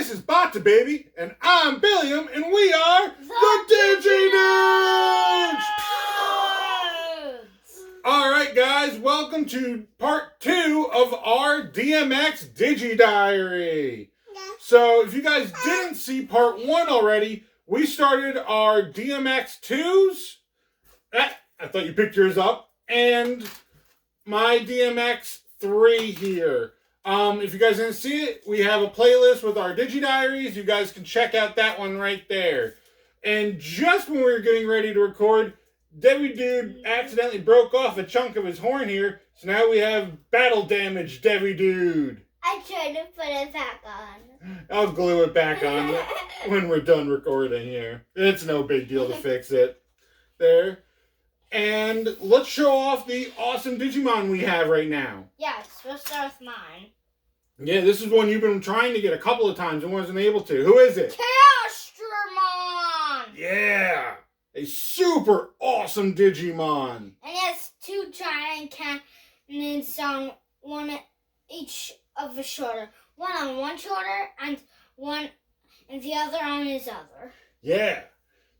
This is Bata Baby, and I'm Billiam, and we are the Digi-Dudes! Alright guys, welcome to part 2 of our DMX Digi-Diary. So, if you guys didn't see part 1 already, we started our DMX 2s. I thought you picked yours up. And my DMX 3 here. If you guys didn't see it, we have a playlist with our Digi-Diaries. You guys can check out that one right there. And just when we were getting ready to record, Digidude accidentally broke off a chunk of his horn here. So now we have battle damage Digidude. I tried to put it back on. I'll glue it back on when we're done recording here. It's no big deal to fix it. There. And let's show off the awesome Digimon we have right now. Yes, we'll start with mine. Yeah, this is one you've been trying to get a couple of times and wasn't able to. Who is it? Chaosdramon! Yeah! A super awesome Digimon. And it has 2 giant cannons on one each of his shoulder. One on one shoulder and one and the other on his other. Yeah.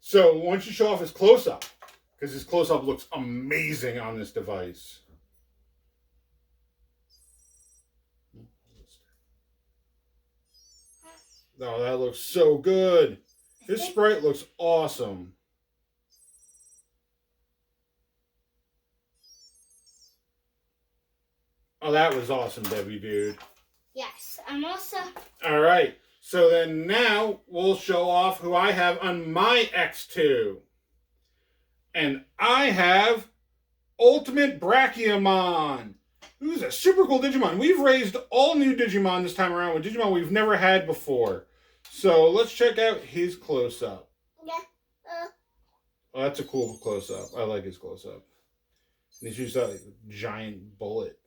So why don't you show off his close-up? Because his close-up looks amazing on this device. Oh, that looks so good. His sprite looks awesome. Oh, that was awesome, Digidude. Yes, I'm also... Alright, so then now we'll show off who I have on my X2. And I have Ultimate Brachiamon, who's a super cool Digimon. We've raised all new Digimon this time around with Digimon we've never had before. So let's check out his close-up. Yeah. Oh, that's a cool close-up. I like his close-up. And he's used that like, giant bullet.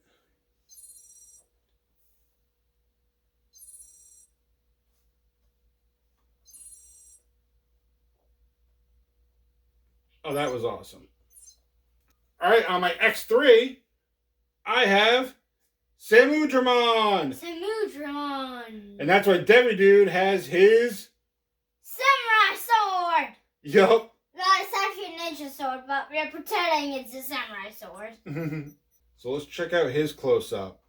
Oh, that was awesome. Alright, on my X3, I have Samudramon. Samudramon. And that's why Digidude has his... Samurai sword! Yup. No, it's actually a ninja sword, but we're pretending it's a samurai sword. So let's check out his close-up.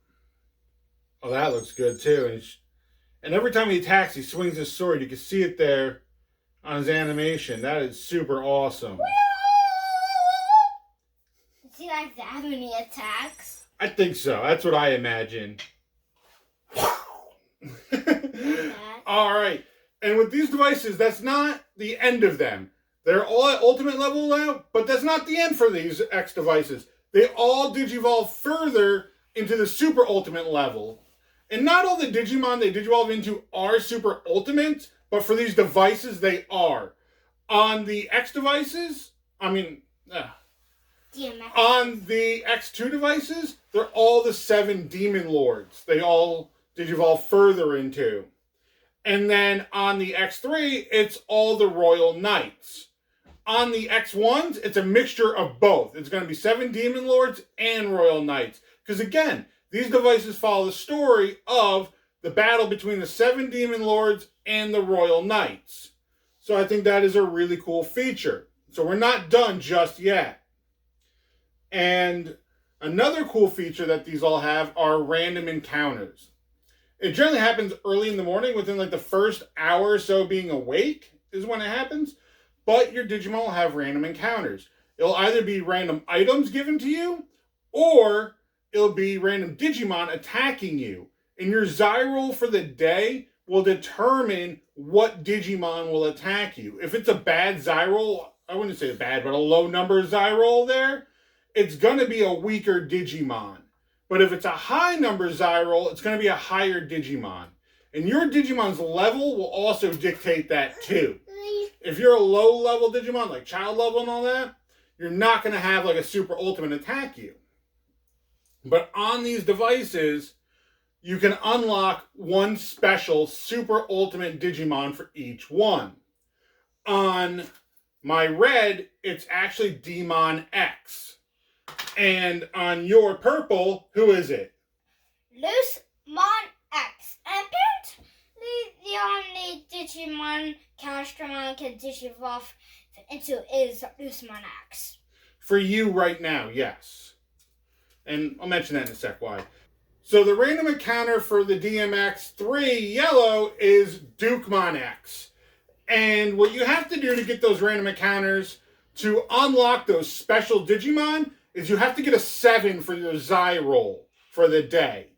Oh, that looks good too. And every time he attacks, he swings his sword. You can see it there on his animation. That is super awesome. Is he like that when he attacks? I think so. That's what I imagine. Alright. And with these devices, that's not the end of them. They're all at ultimate level now, but that's not the end for these X devices. They all digivolve further into the super ultimate level. And not all the Digimon they digivolve into are super ultimate, but for these devices, they are. On the X devices, on the X2 devices, they're all the 7 Demon Lords. They all digivolve further into. And then on the X3, it's all the Royal Knights. On the X1s, it's a mixture of both. It's going to be 7 Demon Lords and Royal Knights. Because again, these devices follow the story of the battle between the 7 Demon Lords and the Royal Knights. So I think that is a really cool feature. So we're not done just yet. And another cool feature that these all have are random encounters. It generally happens early in the morning, within like the first hour or so being awake is when it happens. But your Digimon will have random encounters. It'll either be random items given to you, or it'll be random Digimon attacking you. And your Zyroll for the day will determine what Digimon will attack you. If it's a bad Zyroll, I wouldn't say bad, but a low number Zyroll there, it's going to be a weaker Digimon. But if it's a high number Zyroll, it's going to be a higher Digimon. And your Digimon's level will also dictate that too. If you're a low level Digimon, like child level and all that, you're not going to have like a super ultimate attack you. But on these devices, you can unlock one special super ultimate Digimon for each one. On my red, it's actually Demon X. And on your purple, who is it? Loose Mon X. And apparently the only Digimon Castromon can Digivolve into is Usman Axe. For you right now, yes. And I'll mention that in a sec why. So the random encounter for the DMX3 yellow is Dukemon X. And what you have to do to get those random encounters to unlock those special Digimon is you have to get a 7 for your Zai roll for the day.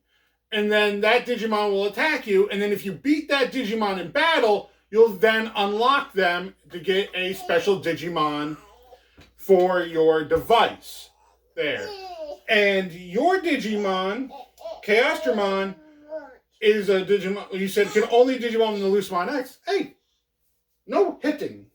And then that Digimon will attack you, and then if you beat that Digimon in battle, you'll then unlock them to get a special Digimon for your device. There. And your Digimon, Chaosdramon, is a Digimon, you said can only Digimon in the Losemon X. Hey, no hitting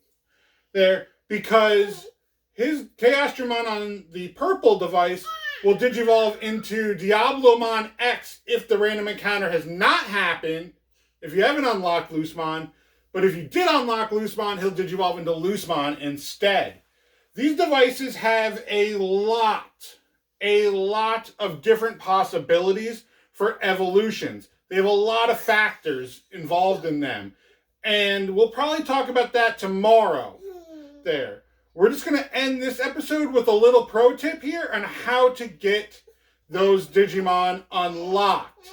there, because his Chaosdramon on the purple device will Digivolve into Diablomon X if the random encounter has not happened, if you haven't unlocked Loosemon. But if you did unlock Loosemon, he'll Digivolve into Loosemon instead. These devices have a lot of different possibilities for evolutions. They have a lot of factors involved in them. And we'll probably talk about that tomorrow. There. We're just going to end this episode with a little pro tip here on how to get those Digimon unlocked.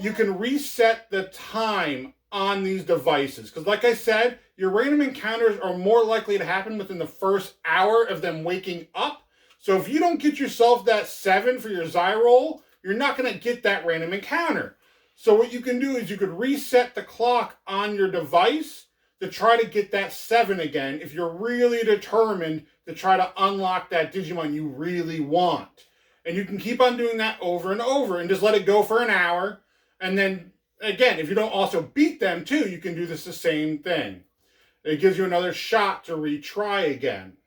You can reset the time on these devices. Because like I said, your random encounters are more likely to happen within the first hour of them waking up. So if you don't get yourself that 7 for your Zai roll, you're not going to get that random encounter. So what you can do is you could reset the clock on your device to try to get that 7 again if you're really determined to try to unlock that Digimon you really want. And you can keep on doing that over and over and just let it go for an hour. And then, again, if you don't also beat them too, you can do this the same thing. It gives you another shot to retry again.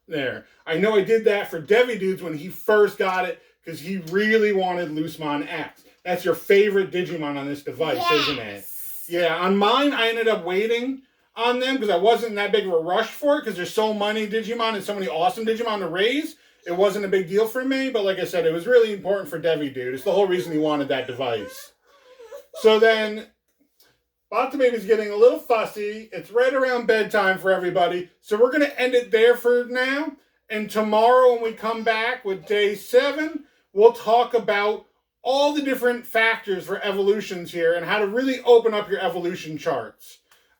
There. I know I did that for Digidudes when he first got it because he really wanted Loosemon X. That's your favorite Digimon on this device, isn't it? Yeah, on mine, I ended up waiting on them because I wasn't in that big of a rush for it because there's so many Digimon and so many awesome Digimon to raise. It wasn't a big deal for me, but like I said, it was really important for Digidude. It's the whole reason he wanted that device. So then, Baby's getting a little fussy. It's right around bedtime for everybody. So we're going to end it there for now. And tomorrow when we come back with day 7, we'll talk about all the different factors for evolutions here and how to really open up your evolution charts.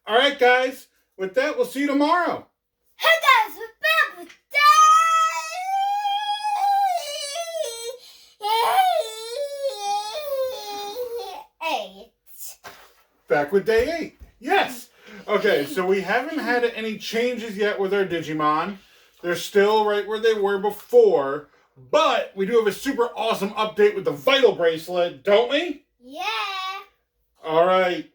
All right, guys. With that, we'll see you tomorrow. Hey guys, we're back with day 8. Back with day 8. Yes. Okay, so we haven't had any changes yet with our Digimon. They're still right where they were before. But we do have a super awesome update with the Vital Bracelet, don't we? Yeah. All right.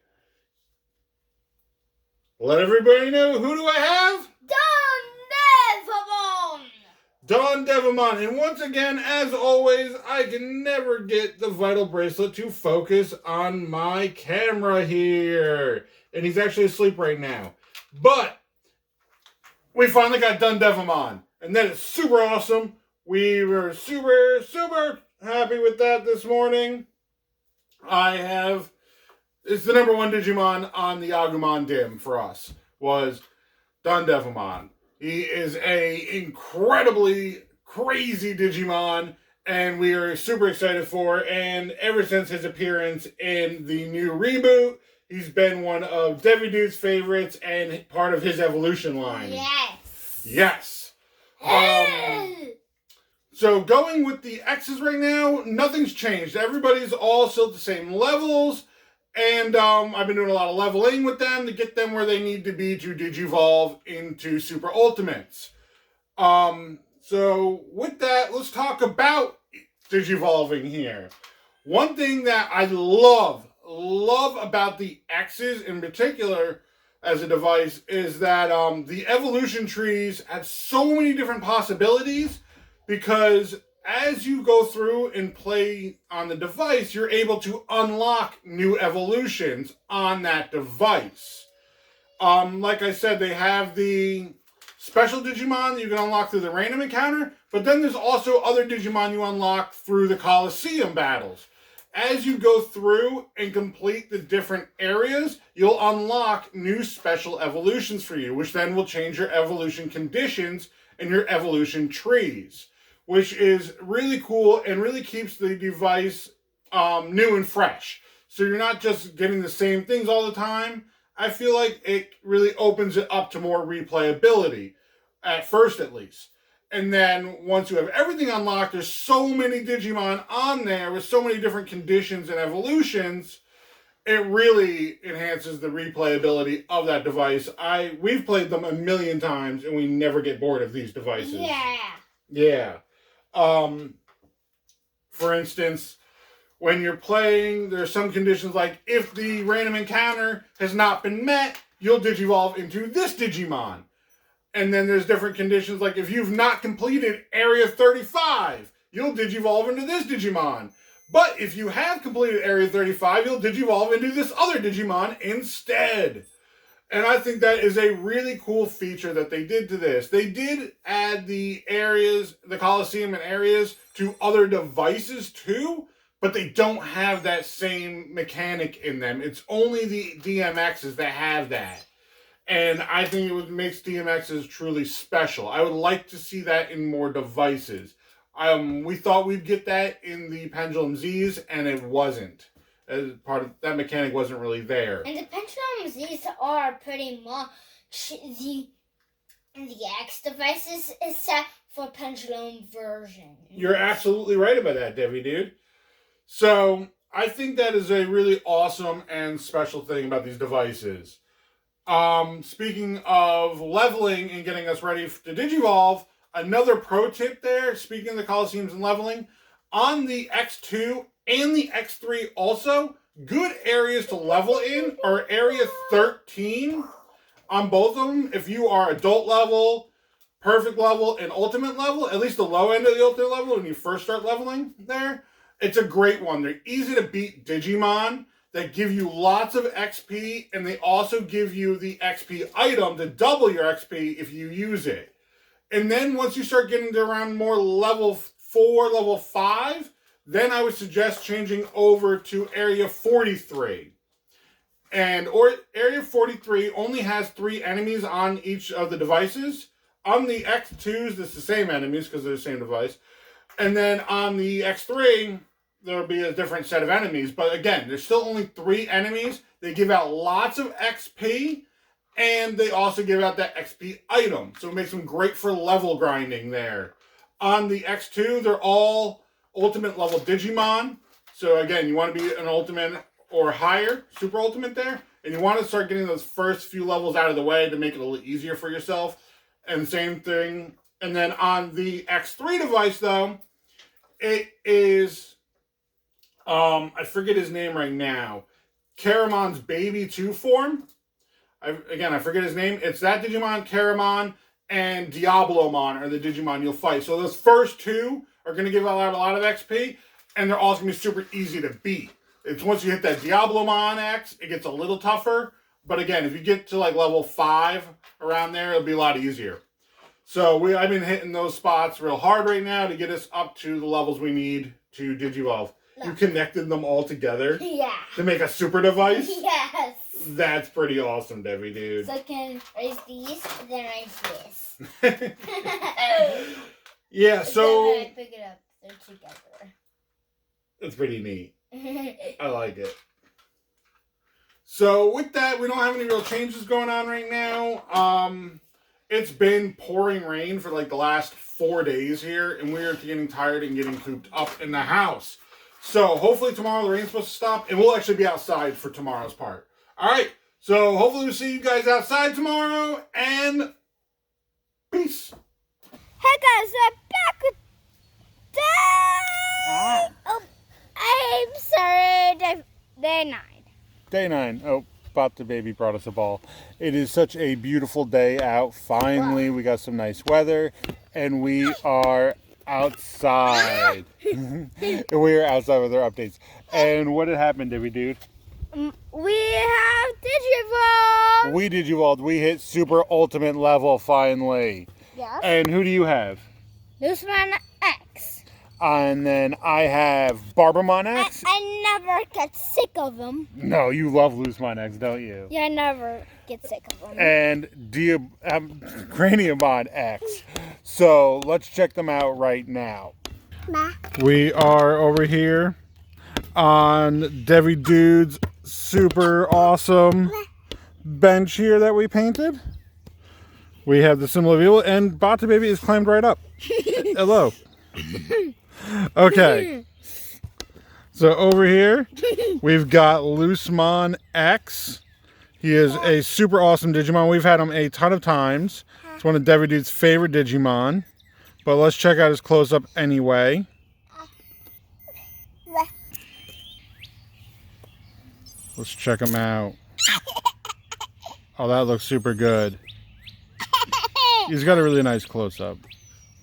Let everybody know, who do I have? Don Devamon. And once again, as always, I can never get the Vital Bracelet to focus on my camera here. And he's actually asleep right now. But we finally got Don Devamon. And that is super awesome. We were super happy with that this morning. It's the number 1 Digimon on the Agumon Dim for us, was Don Devamon. He is a incredibly crazy Digimon, and we are super excited for. And ever since his appearance in the new reboot, he's been one of Digidude's favorites and part of his evolution line. Yes. So going with the X's right now, nothing's changed. Everybody's all still at the same levels. And I've been doing a lot of leveling with them to get them where they need to be to Digivolve into Super Ultimates. So with that, let's talk about Digivolving here. One thing that I love about the X's in particular as a device is that the evolution trees have so many different possibilities, because as you go through and play on the device, you're able to unlock new evolutions on that device. Like I said, they have the special Digimon that you can unlock through the random encounter, but then there's also other Digimon you unlock through the Coliseum battles. as you go through and complete the different areas, you'll unlock new special evolutions for you, which then will change your evolution conditions and your evolution trees, which is really cool and really keeps the device new and fresh. So you're not just getting the same things all the time. I feel like it really opens it up to more replayability, at first at least. And then once you have everything unlocked, there's so many Digimon on there with so many different conditions and evolutions, it really enhances the replayability of that device. We've played them a million times and we never get bored of these devices. Yeah. For instance, when you're playing, there's some conditions like if the random encounter has not been met, you'll Digivolve into this Digimon. And then there's different conditions like if you've not completed Area 35, you'll Digivolve into this Digimon. But if you have completed Area 35, you'll Digivolve into this other Digimon instead. And I think that is a really cool feature that they did to this. They did add the areas, the Coliseum and areas, to other devices too, but they don't have that same mechanic in them. It's only the DMXs that have that. And I think makes DMXs truly special. I would like to see that in more devices. We thought we'd get that in the Pendulum Zs, and it wasn't. As part of that mechanic wasn't really there. And the Pendulum Zs are pretty much the X devices except for Pendulum version. You're absolutely right about that, Debbie, dude. So I think that is a really awesome and special thing about these devices. Speaking of leveling and getting us ready to Digivolve, another pro tip there, speaking of the Coliseums and leveling, on the X2 and the X3 also, good areas to level in are Area 13 on both of them. If you are adult level, perfect level, and ultimate level, at least the low end of the ultimate level when you first start leveling there, it's a great one. They're easy to beat Digimon that give you lots of XP, and they also give you the XP item to double your XP if you use it. And then once you start getting to around more level 4, level 5, then I would suggest changing over to Area 43. Or Area 43 only has 3 enemies on each of the devices. On the X2s, it's the same enemies because they're the same device. And then on the X3, there'll be a different set of enemies. But again, there's still only 3 enemies. They give out lots of XP, and they also give out that XP item. So it makes them great for level grinding there. On the X2, they're all ultimate level Digimon. So again, you want to be an ultimate or higher, super ultimate there. And you want to start getting those first few levels out of the way to make it a little easier for yourself. And same thing. And then on the X3 device, though, it is... I forget his name right now. Karamon's Baby 2 form. I forget his name. It's that Digimon, Karamon, and Diablomon are the Digimon you'll fight. So those first 2 are going to give out a lot of XP, and they're also going to be super easy to beat. It's once you hit that Diablomon Axe, it gets a little tougher. But again, if you get to like level 5 around there, it'll be a lot easier. So I've been hitting those spots real hard right now to get us up to the levels we need to Digivolve. You connected them all together? Yeah. To make a super device? Yes. That's pretty awesome, Debbie, dude. So I can raise these, then raise this. Yeah, so... Then I pick it up. They're together. That's pretty neat. I like it. So with that, we don't have any real changes going on right now. It's been pouring rain for like the last 4 days here, and we're getting tired and getting cooped up in the house. So hopefully tomorrow the rain's supposed to stop, and we'll actually be outside for tomorrow's part. All right, so hopefully we'll see you guys outside tomorrow, and peace. Hey guys, I'm back with Day. Oh, I'm sorry, day 9. Day 9. Oh, Pop the baby brought us a ball. It is such a beautiful day out. Finally, we got some nice weather, and we are outside. We are outside with our updates. And what had happened, did we, dude? We have Digivolved. We Digivolved. We hit super ultimate level finally. Yes. And who do you have? Samudramon Axe. And then I have Barbamon Axe. I never get sick of them. No, you love Loosemon Axe, don't you? Yeah, I never get sick of them. And Craniamon Axe. So let's check them out right now. We are over here on Digidudes' super awesome bench here that we painted. We have the symbol of evil, and Bata Baby is climbed right up. Hello. Okay. So over here, we've got Loosemon Axe. He is a super awesome Digimon. We've had him a ton of times. It's one of Digidudes' favorite Digimon. But let's check out his close-up anyway. Let's check him out. Oh, that looks super good. He's got a really nice close-up.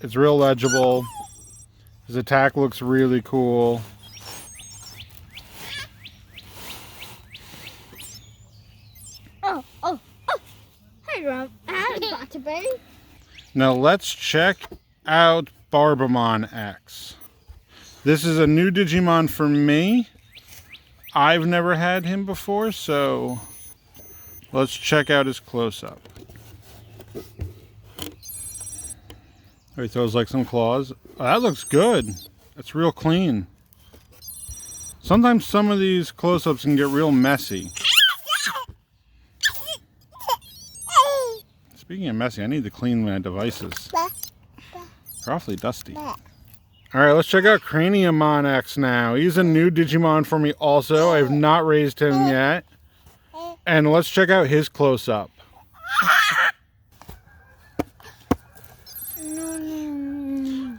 It's real legible. His attack looks really cool. Oh. Hey, Rob. Hi, Bata Baby. Now let's check out Barbamon Axe. This is a new Digimon for me. I've never had him before, so let's check out his close-up. Oh, he throws like some claws. Oh, that looks good. That's real clean. Sometimes some of these close-ups can get real messy. Speaking of messy, I need to clean my devices. They're awfully dusty. Alright, let's check out Craniamon Axe now. He's a new Digimon for me also. I have not raised him yet. And let's check out his close-up.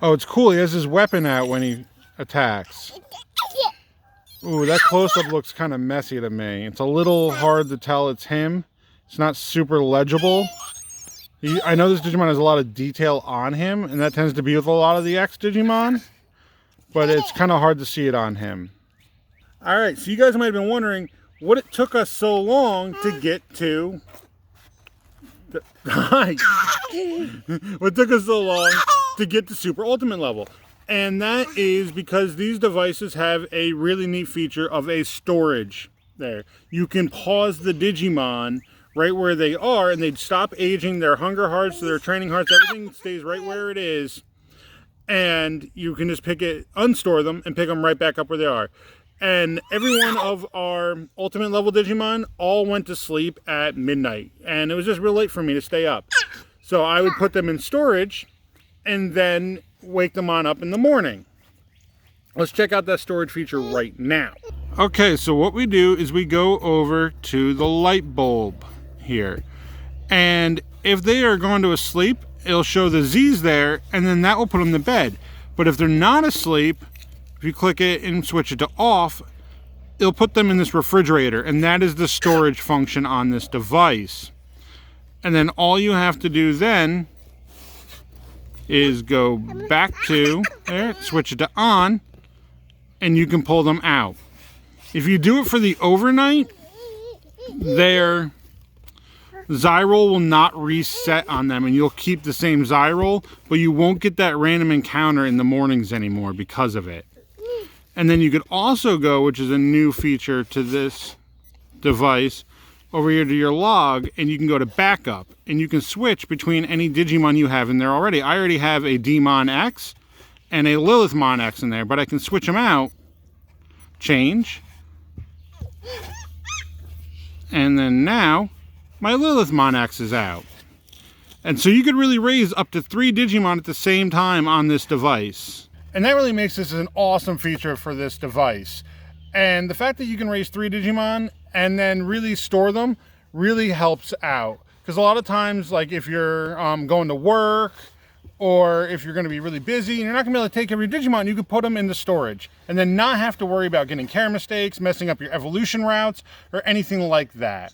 Oh, it's cool. He has his weapon out when he attacks. Ooh, that close-up looks kind of messy to me. It's a little hard to tell it's him. It's not super legible. I know this Digimon has a lot of detail on him, and that tends to be with a lot of the X Digimon, but it's kind of hard to see it on him. Alright, so you guys might have been wondering what it took us so long to get to... What took us so long to get to Super Ultimate level. And that is because these devices have a really neat feature of a storage there. You can pause the Digimon right where they are, and they'd stop aging. Their hunger hearts, their training hearts, everything stays right where it is. And you can just unstore them, and pick them right back up where they are. And every one of our Ultimate level Digimon all went to sleep at midnight. And it was just real late for me to stay up. So I would put them in storage, and then wake them on up in the morning. Let's check out that storage feature right now. Okay, so what we do is we go over to the light bulb here, and if they are going to sleep, it'll show the Z's there, and then that will put them to bed. But if they're not asleep, if you click it and switch it to off, it'll put them in this refrigerator, and that is the storage function on this device. And then all you have to do then is go back to there, switch it to on, and you can pull them out. If you do it for the overnight, their Zyroll will not reset on them, and you'll keep the same Zyroll, but you won't get that random encounter in the mornings anymore because of it. And then you could also go, which is a new feature to this device, over here to your log, and you can go to backup, and you can switch between any Digimon you have in there already. I already have a Demon X and a Lilithmon X in there, but I can switch them out, change, and then now my Lilithmon X is out. And so you could really raise up to 3 Digimon at the same time on this device. And that really makes this an awesome feature for this device. And the fact that you can raise 3 Digimon and then really store them really helps out. Because a lot of times, like if you're going to work, or if you're going to be really busy and you're not going to be able to take care of your Digimon, you can put them into storage and then not have to worry about getting care mistakes, messing up your evolution routes, or anything like that.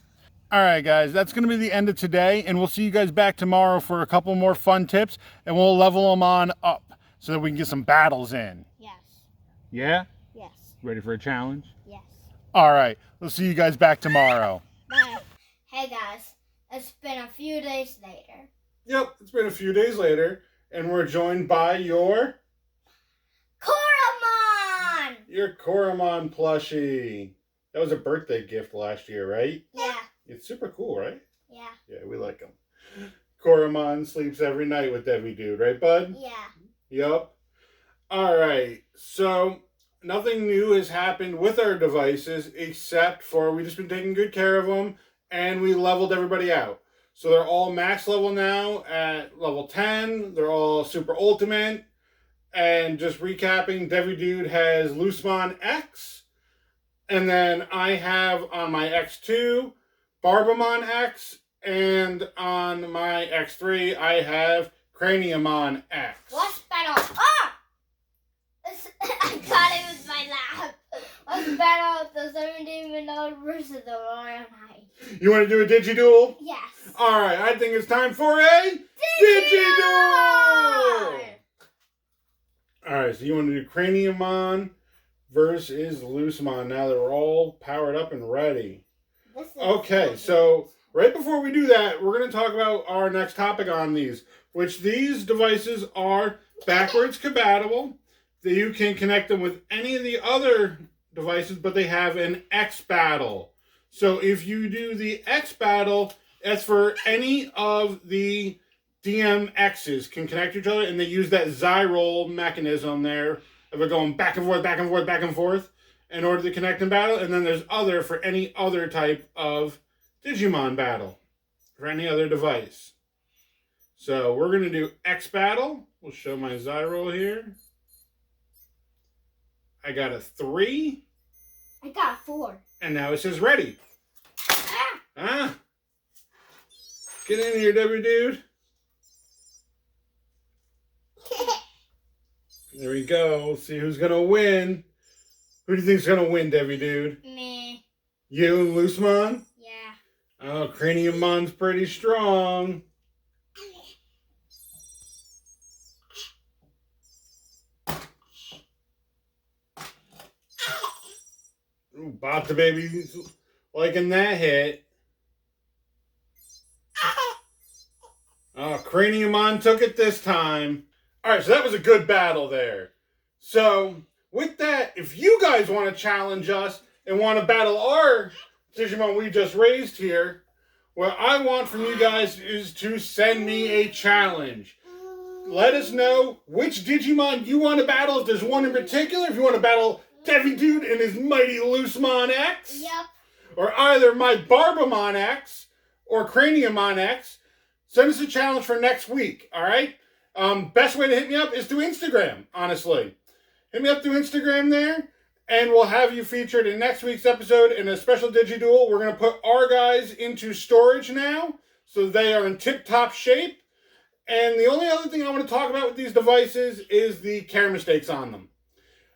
Alright guys, that's going to be the end of today, and we'll see you guys back tomorrow for a couple more fun tips, and we'll level them on up so that we can get some battles in. Yes. Yeah? Yes. Ready for a challenge? Yes. Alright, we'll see you guys back tomorrow. Bye. Hey guys, it's been a few days later. Yep, it's been a few days later, and we're joined by your... your Koromon plushie. That was a birthday gift last year, right? Yeah. It's super cool, right? Yeah. Yeah, we like him. Koromon sleeps every night with Digidude, right, bud? Yeah. Yep. All right. So nothing new has happened with our devices except for we've just been taking good care of them and we leveled everybody out. So they're all max level now at level 10. They're all super ultimate. And just recapping, Digidude has Loosemon X. And then I have on my X2, Barbamon Axe. And on my X3, I have Craniumon Axe. What's better? Ah! I got it with my lap. What's better, the 17-minute versus the Royal Knight? You want to do a Digiduel? Yes. All right, I think it's time for a Digiduel! All right, so you want to do Craniumon versus Loosemon now that we're all powered up and ready. Okay, so right before we do that, we're going to talk about our next topic on these, which these devices are backwards compatible. That you can connect them with any of the other devices, but they have an X battle. So if you do the X battle, that's for any of the DMXs can connect to each other, and they use that Zyroll mechanism there of it going back and forth, back and forth, back and forth in order to connect in battle. And then there's other for any other type of Digimon battle for any other device. So we're going to do X battle. We'll show my Zyroll here. I got a 3. I got a 4. And now it says ready. Ah! Get in here, Digidude. There we go. Let's see who's going to win. Who do you think's going to win, Digidude? Me. You and Loosemon? Yeah. Oh, Craniumon's pretty strong. Ooh, Bata baby's liking that hit. Oh, Craniumon took it this time. All right, so that was a good battle there. So, with that, if you guys want to challenge us and want to battle our Digimon we just raised here, what I want from you guys is to send me a challenge. Let us know which Digimon you want to battle, if there's one in particular, if you want to battle Digidude and his mighty Loosemon Axe. Yep. Or either my Barbamon Axe or Craniumon Axe. Send us a challenge for next week, all right? Best way to hit me up is through Instagram, honestly. Hit me up through Instagram there, and we'll have you featured in next week's episode in a special Digiduel. We're going to put our guys into storage now, so they are in tip-top shape. And the only other thing I want to talk about with these devices is the care mistakes on them.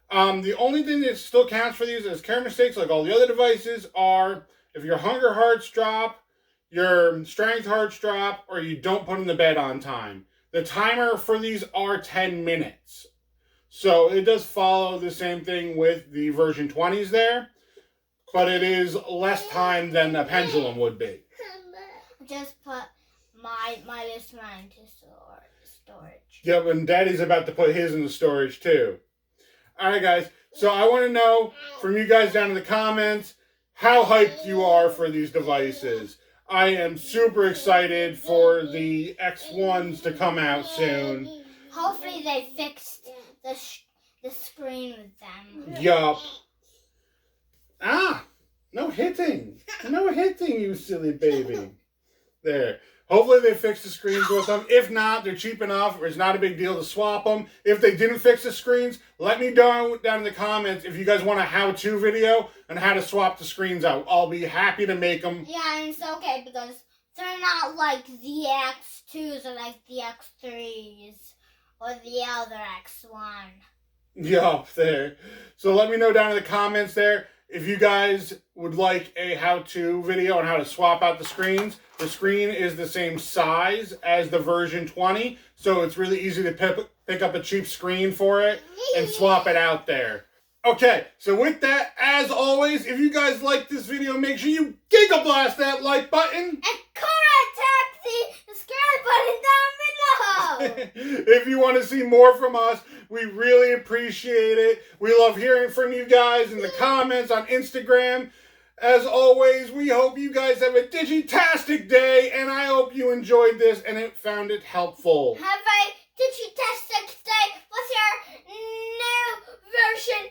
The only thing that still counts for these as care mistakes, like all the other devices, are if your hunger hearts drop, your strength hearts drop, or you don't put in the bed on time. The timer for these are 10 minutes. So it does follow the same thing with the version 20s there, but it is less time than a pendulum would be. Just put my Loosemon into storage. Yep, and Daddy's about to put his in the storage too. Alright guys, so I want to know from you guys down in the comments how hyped you are for these devices. I am super excited for the X1s to come out soon. Hopefully they fixed the screen with them. Yup. Ah! No hitting. No hitting, you silly baby. There. Hopefully they fix the screens with them. If not, they're cheap enough. It's not a big deal to swap them. If they didn't fix the screens, let me know down in the comments if you guys want a how-to video on how to swap the screens out. I'll be happy to make them. Yeah, and it's okay because they're not like the X2s or like the X3s or the other X1. Yup, there. So let me know down in the comments there if you guys would like a how-to video on how to swap out the screens. The screen is the same size as the version 20, so it's really easy to pick up a cheap screen for it and swap it out there. Okay, so with that, as always, if you guys like this video, make sure you Giga Blast that like button. And tap the subscribe button down below. If you want to see more from us, We really appreciate it. We love hearing from you guys in the comments on Instagram. As always, we hope you guys have a Digitastic day, and I hope you enjoyed this and found it helpful. Have a Digitastic day with your new version